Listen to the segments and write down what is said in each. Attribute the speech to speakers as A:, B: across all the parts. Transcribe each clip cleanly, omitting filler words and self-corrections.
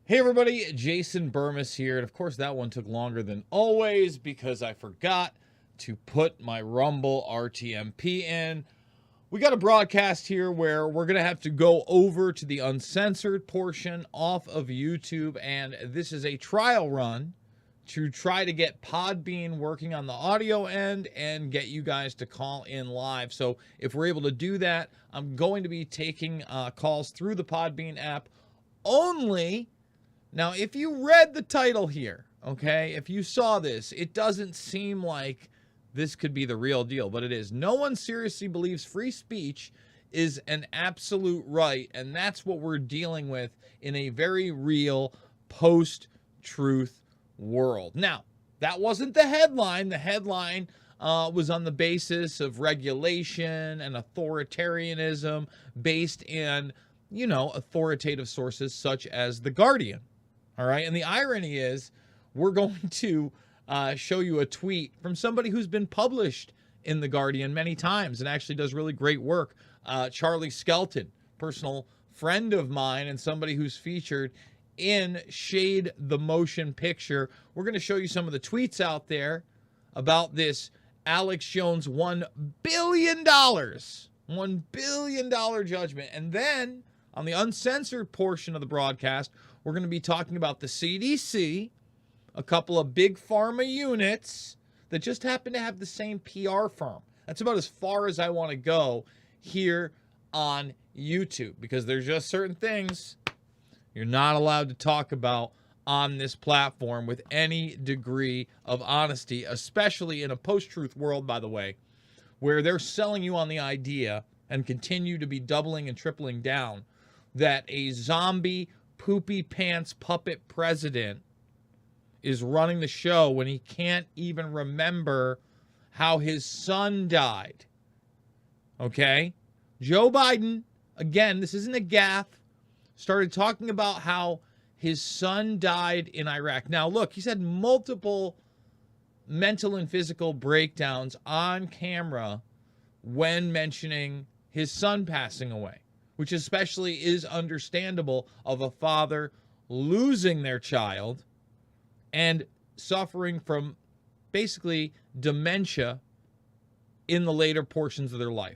A: Hey everybody, Jason Bermas here, and of course that one took longer than always because I forgot to put my Rumble RTMP in. We got a broadcast here where we're going to have to go over to the uncensored portion off of YouTube, and this is a trial run to try to get Podbean working on the audio end and get you guys to call in live. So if we're able to do that, I'm going to be taking calls through the Podbean app only. Now, if you read the title here, okay, if you saw this, it doesn't seem like this could be the real deal, but it is. No one seriously believes free speech is an absolute right, and that's what we're dealing with in a very real post-truth world. Now, that wasn't the headline. The headline was on the basis of regulation and authoritarianism based in, authoritative sources such as The Guardian. All right. And the irony is we're going to show you a tweet from somebody who's been published in The Guardian many times and actually does really great work. Charlie Skelton, personal friend of mine and somebody who's featured in Shade the Motion Picture. We're going to show you some of the tweets out there about this Alex Jones $1 billion judgment. And then on the uncensored portion of the broadcast, we're going to be talking about the CDC, a couple of big pharma units that just happen to have the same PR firm. That's about as far as I want to go here on YouTube, because there's just certain things you're not allowed to talk about on this platform with any degree of honesty, especially in a post-truth world, by the way, where they're selling you on the idea and continue to be doubling and tripling down that a zombie poopy pants puppet president is running the show when he can't even remember how his son died. Okay? Joe Biden, again, this isn't a gaffe, started talking about how his son died in Iraq. Now, look, he's had multiple mental and physical breakdowns on camera when mentioning his son passing away, which especially is understandable of a father losing their child and suffering from basically dementia in the later portions of their life.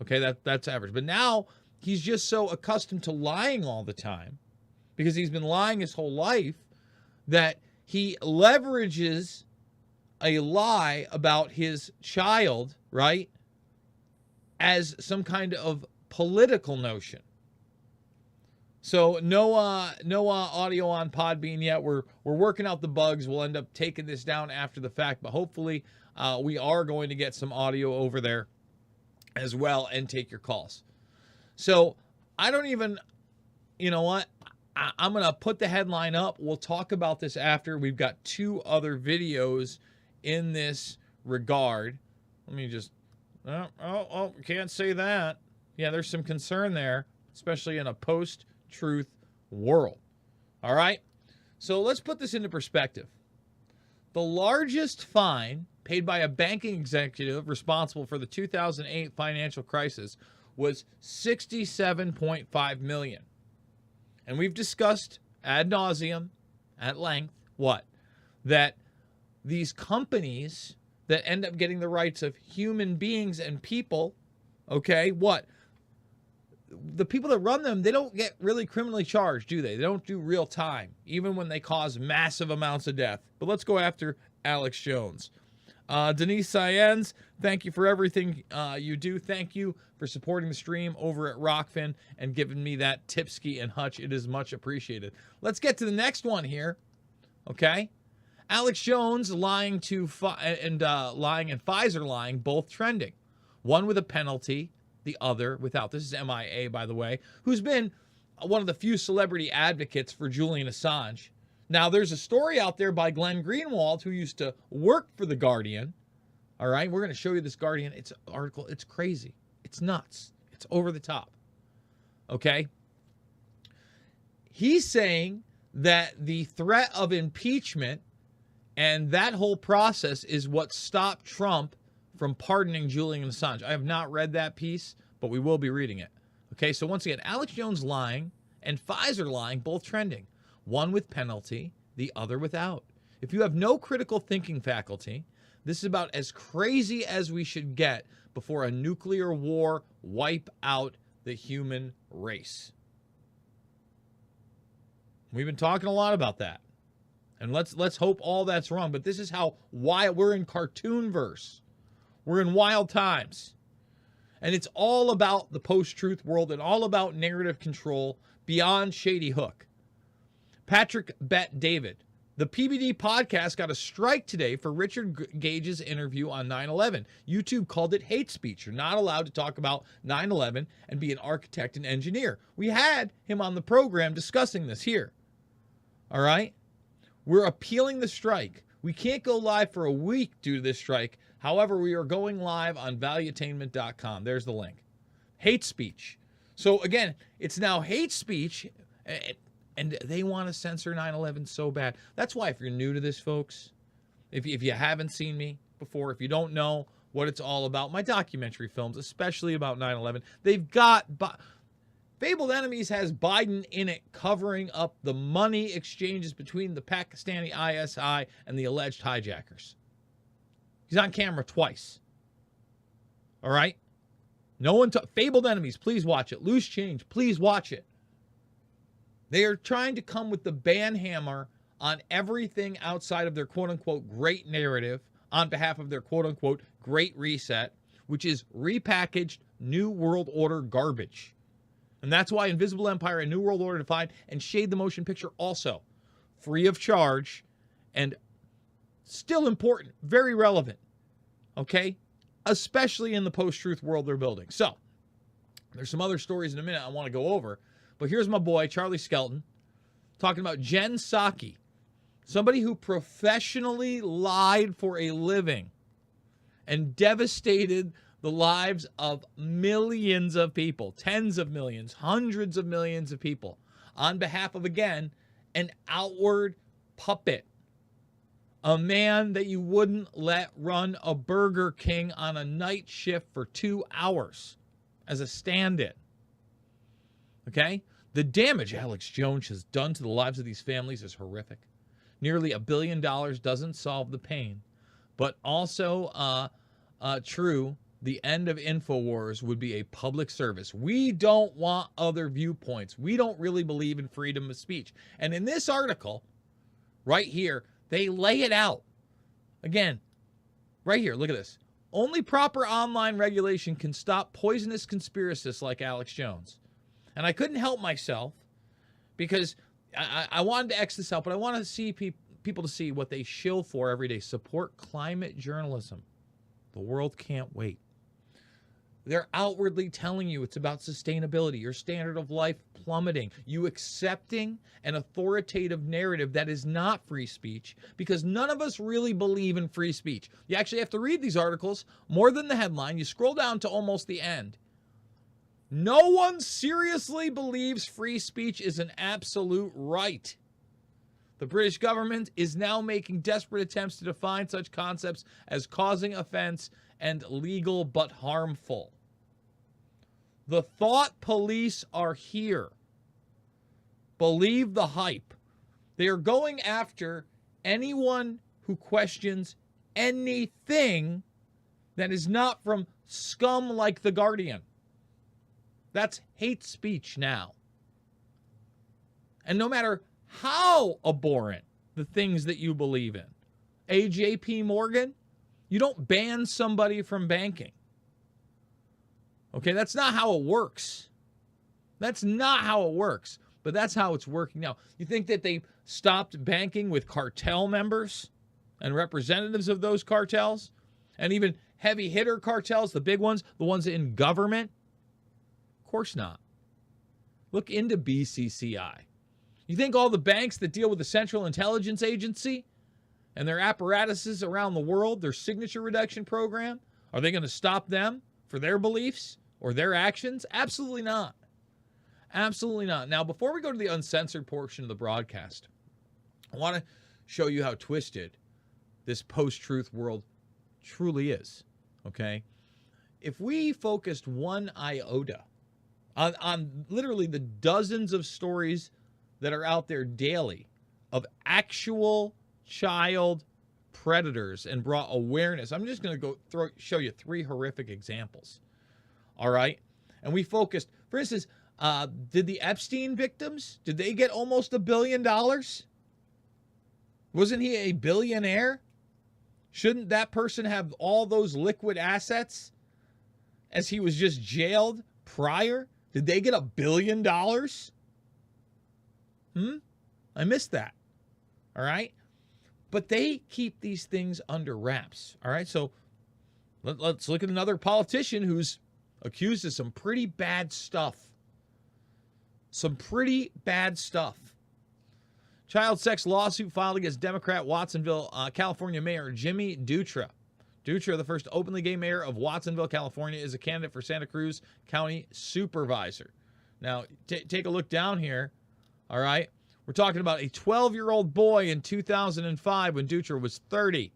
A: Okay, that's average. But now he's just so accustomed to lying all the time because he's been lying his whole life that he leverages a lie about his child, right, as some kind of political notion. So no audio on Podbean yet. We're working out the bugs. We'll end up taking this down after the fact, but hopefully we are going to get some audio over there as well and take your calls. So I don't even, you know what? I'm going to put the headline up. We'll talk about this after. We've got two other videos in this regard. Let me just, can't say that. Yeah, there's some concern there, especially in a post-truth world. All right? So let's put this into perspective. The largest fine paid by a banking executive responsible for the 2008 financial crisis was $67.5 million. And we've discussed ad nauseum, at length, what? That these companies that end up getting the rights of human beings and people, okay, what? The people that run them, they don't get really criminally charged, do they? They don't do real time, even when they cause massive amounts of death. But let's go after Alex Jones. Denise Syens, thank you for everything you do. Thank you for supporting the stream over at Rockfin and giving me that tipski and hutch. It is much appreciated. Let's get to the next one here, okay? Alex Jones lying and Pfizer lying, both trending. One with a penalty, the other without. This is MIA, by the way, who's been one of the few celebrity advocates for Julian Assange. Now, there's a story out there by Glenn Greenwald, who used to work for The Guardian. All right, we're going to show you this Guardian. It's an article. It's crazy. It's nuts. It's over the top. Okay? He's saying that the threat of impeachment and that whole process is what stopped Trump from pardoning Julian Assange. I have not read that piece, but we will be reading it. Okay, so once again, Alex Jones lying and Pfizer lying, both trending. one with penalty, the other without. If you have no critical thinking faculty, this is about as crazy as we should get before a nuclear war wipe out the human race. We've been talking a lot about that. And let's hope all that's wrong. But this is how wild we're in cartoon verse. We're in wild times. And it's all about the post-truth world and all about narrative control beyond Shady Hook. Patrick Bet David. The PBD podcast got a strike today for Richard Gage's interview on 9/11. YouTube called it hate speech. You're not allowed to talk about 9/11 and be an architect and engineer. We had him on the program discussing this here. All right? We're appealing the strike. We can't go live for a week due to this strike. However, we are going live on valuetainment.com. There's the link. Hate speech. So again, it's now hate speech, and they want to censor 9/11 so bad. That's why if you're new to this, folks, if you haven't seen me before, if you don't know what it's all about, my documentary films, especially about 9/11, they've got... Fabled Enemies has Biden in it covering up the money exchanges between the Pakistani ISI and the alleged hijackers. He's on camera twice. All right? No one... Fabled Enemies, please watch it. Loose Change, please watch it. They are trying to come with the ban hammer on everything outside of their quote-unquote great narrative on behalf of their quote-unquote great reset, which is repackaged New World Order garbage. And that's why Invisible Empire and New World Order Defined and Shade the Motion Picture also free of charge and still important, very relevant, okay? Especially in the post-truth world they're building. So, there's some other stories in a minute I want to go over, but here's my boy, Charlie Skelton, talking about Jen Psaki, somebody who professionally lied for a living and devastated the lives of millions of people, tens of millions, hundreds of millions of people, on behalf of, again, an outward puppet. A man that you wouldn't let run a Burger King on a night shift for 2 hours as a stand-in. Okay? The damage Alex Jones has done to the lives of these families is horrific. Nearly $1 billion doesn't solve the pain. But also true, the end of InfoWars would be a public service. We don't want other viewpoints. We don't really believe in freedom of speech. And in this article, right here, they lay it out. Again, right here, look at this. Only proper online regulation can stop poisonous conspiracists like Alex Jones. And I couldn't help myself because I wanted to X this out, but I want to see people to see what they shill for every day. Support climate journalism. The world can't wait. They're outwardly telling you it's about sustainability, your standard of life plummeting, you accepting an authoritative narrative that is not free speech, because none of us really believe in free speech. You actually have to read these articles more than the headline. You scroll down to almost the end. No one seriously believes free speech is an absolute right. The British government is now making desperate attempts to define such concepts as causing offense and legal but harmful. The thought police are here. Believe the hype. They are going after anyone who questions anything that is not from scum like The Guardian. That's hate speech now. And no matter how abhorrent the things that you believe in, AJP Morgan, you don't ban somebody from banking. Okay, that's not how it works. That's not how it works, but that's how it's working now. You think that they stopped banking with cartel members and representatives of those cartels and even heavy hitter cartels, the big ones, the ones in government? Of course not. Look into BCCI. You think all the banks that deal with the Central Intelligence Agency and their apparatuses around the world, their signature reduction program, are they going to stop them for their beliefs or their actions? Absolutely not. Absolutely not. Now, before we go to the uncensored portion of the broadcast, I want to show you how twisted this post-truth world truly is, okay? If we focused one iota on literally the dozens of stories that are out there daily of actual child predators and brought awareness. I'm just going to show you 3 horrific examples. All right? And we focused, for instance, did the Epstein victims, did they get almost $1 billion? Wasn't he a billionaire? Shouldn't that person have all those liquid assets as he was just jailed prior? Did they get $1 billion? I missed that. All right? But they keep these things under wraps. All right? So let's look at another politician who's accused of some pretty bad stuff. Some pretty bad stuff. Child sex lawsuit filed against Democrat Watsonville, California Mayor Jimmy Dutra. Dutra, the first openly gay mayor of Watsonville, California, is a candidate for Santa Cruz County Supervisor. Now, take a look down here. All right? We're talking about a 12-year-old boy in 2005 when Dutra was 30.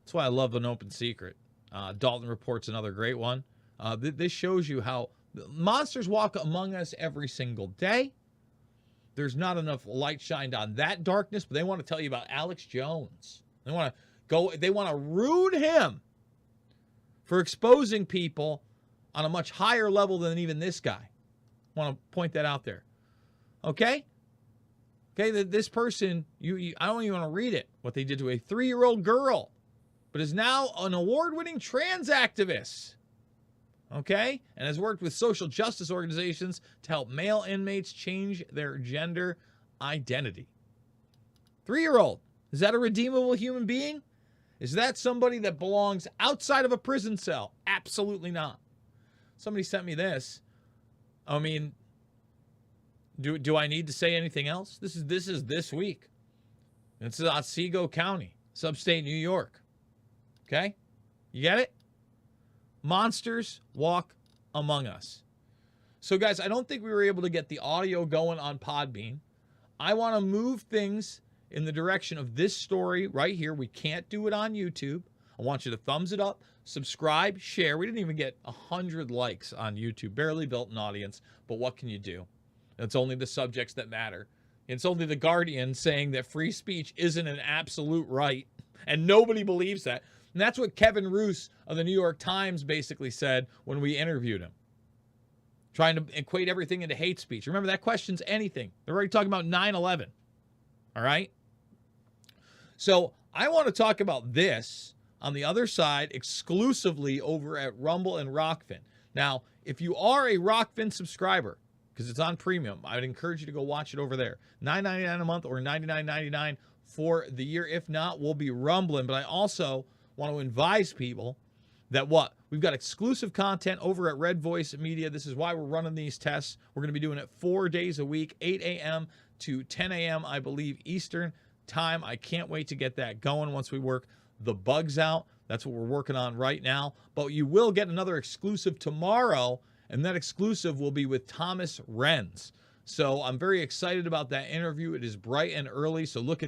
A: That's why I love An Open Secret. Dalton Report's another great one. This shows you how monsters walk among us every single day. There's not enough light shined on that darkness, but they want to tell you about Alex Jones. They want to ruin him for exposing people on a much higher level than even this guy. I want to point that out there. Okay? Okay, this person, I don't even want to read it, what they did to a 3-year-old girl, but is now an award-winning trans activist. Okay? And has worked with social justice organizations to help male inmates change their gender identity. 3-year-old. Is that a redeemable human being? Is that somebody that belongs outside of a prison cell? Absolutely not. Somebody sent me this. I mean, do I need to say anything else? This is this week. It's Otsego County, upstate New York. Okay? You get it? Monsters walk among us. So, guys, I don't think we were able to get the audio going on Podbean. I want to move things in the direction of this story right here. We can't do it on YouTube. I want you to thumbs it up, subscribe, share. We didn't even get 100 likes on YouTube. Barely built an audience, but what can you do? It's only the subjects that matter. It's only the Guardian saying that free speech isn't an absolute right, and nobody believes that. And that's what Kevin Roose of the New York Times basically said when we interviewed him, trying to equate everything into hate speech. Remember, that questions anything. They're already talking about 9/11. All right? So I want to talk about this on the other side exclusively over at Rumble and Rockfin. Now, if you are a Rockfin subscriber, because it's on premium, I would encourage you to go watch it over there. $9.99 a month or $99.99 for the year. If not, we'll be rumbling. But I also want to advise people that we've got exclusive content over at Red Voice Media. This is why we're running these tests. We're going to be doing it 4 days a week, 8 a.m. to 10 a.m., I believe, Eastern time. I can't wait to get that going once we work the bugs out. That's what we're working on right now. But you will get another exclusive tomorrow, and that exclusive will be with Thomas Renz. So I'm very excited about that interview. It is bright and early, so look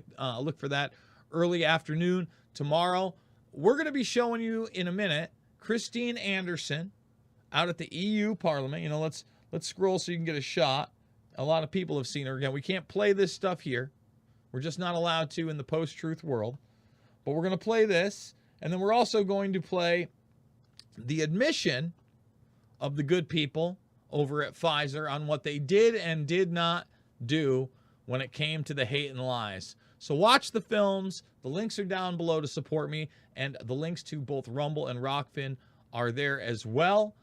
A: for that early afternoon tomorrow. We're going to be showing you in a minute Christine Anderson out at the EU Parliament. You know, let's scroll so you can get a shot. A lot of people have seen her. Again, we can't play this stuff here. We're just not allowed to in the post-truth world. But we're going to play this, and then we're also going to play the admission of the good people over at Pfizer on what they did and did not do when it came to the hate and lies. So watch the films. The links are down below to support me, and the links to both Rumble and Rockfin are there as well.